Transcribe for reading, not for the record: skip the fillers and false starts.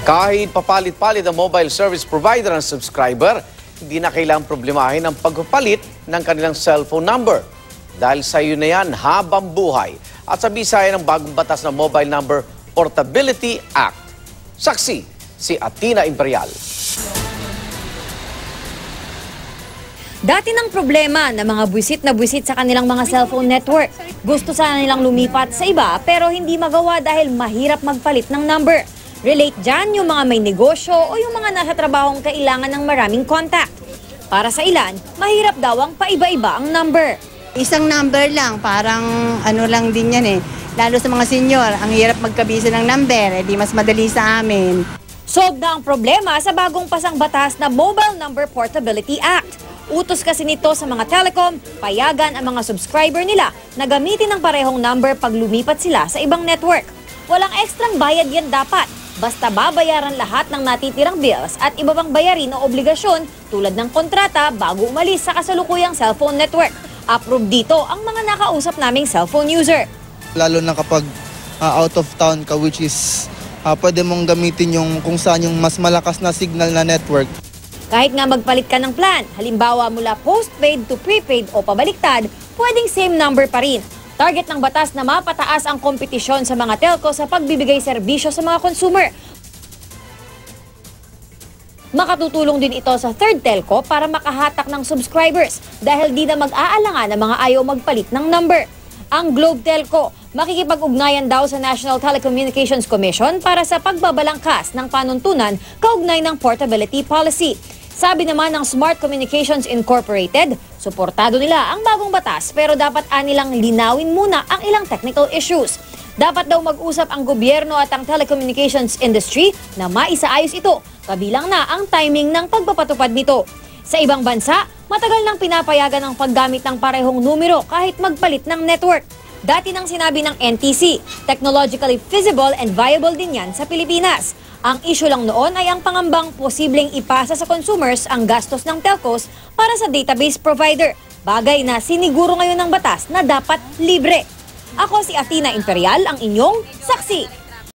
Kahit papalit-palit ang mobile service provider ng subscriber, hindi na kailangang problemahin ang pagpapalit ng kanilang cellphone number. Dahil sa iyo na yan habang buhay. At sa bisaya ng bagong batas ng Mobile Number Portability Act. Saksi, si Athena Imperial. Dati ng problema na mga buwisit na buwisit sa kanilang mga cellphone network. Gusto sana nilang lumipat sa iba pero hindi magawa dahil mahirap magpalit ng number. Relate dyan yung mga may negosyo o yung mga nasa trabahong kailangan ng maraming contact. Para sa ilan, mahirap daw ang paiba-iba ang number. Isang number lang, parang ano lang din yan eh. Lalo sa mga senior, ang hirap magkabisa ng number, di mas madali sa amin. Solved na ang problema sa bagong pasang batas na Mobile Number Portability Act. Utos kasi nito sa mga telecom, payagan ang mga subscriber nila na gamitin ang parehong number pag lumipat sila sa ibang network. Walang ekstrang bayad yan dapat, basta babayaran lahat ng natitirang bills at iba pang bayarin o obligasyon tulad ng kontrata bago umalis sa kasalukuyang cellphone network. Approve dito ang mga nakausap naming cellphone user. Lalo na kapag out of town ka, which is pwede mong gamitin yung kung saan yung mas malakas na signal na network. Kahit nga magpalit ka ng plan, halimbawa mula postpaid to prepaid o pabaliktad, pwedeng same number pa rin. Target ng batas na mapataas ang kompetisyon sa mga telco sa pagbibigay serbisyo sa mga consumer. Makatutulong din ito sa third telco para makahatak ng subscribers dahil di na mag-aalangan ang mga ayaw magpalit ng number. Ang Globe Telco, makikipag-ugnayan daw sa National Telecommunications Commission para sa pagbabalangkas ng panuntunan kaugnay ng portability policy. Sabi naman ng Smart Communications Incorporated, suportado nila ang bagong batas pero dapat anilang linawin muna ang ilang technical issues. Dapat daw mag-usap ang gobyerno at ang telecommunications industry na maisaayos ito, kabilang na ang timing ng pagpapatupad nito. Sa ibang bansa, matagal nang pinapayagan ang paggamit ng parehong numero kahit magpalit ng network. Dati nang sinabi ng NTC, technologically feasible and viable din yan sa Pilipinas. Ang issue lang noon ay ang pangambang posibleng ipasa sa consumers ang gastos ng telcos para sa database provider. Bagay na siniguro ngayon ng batas na dapat libre. Ako si Athena Imperial, ang inyong saksi.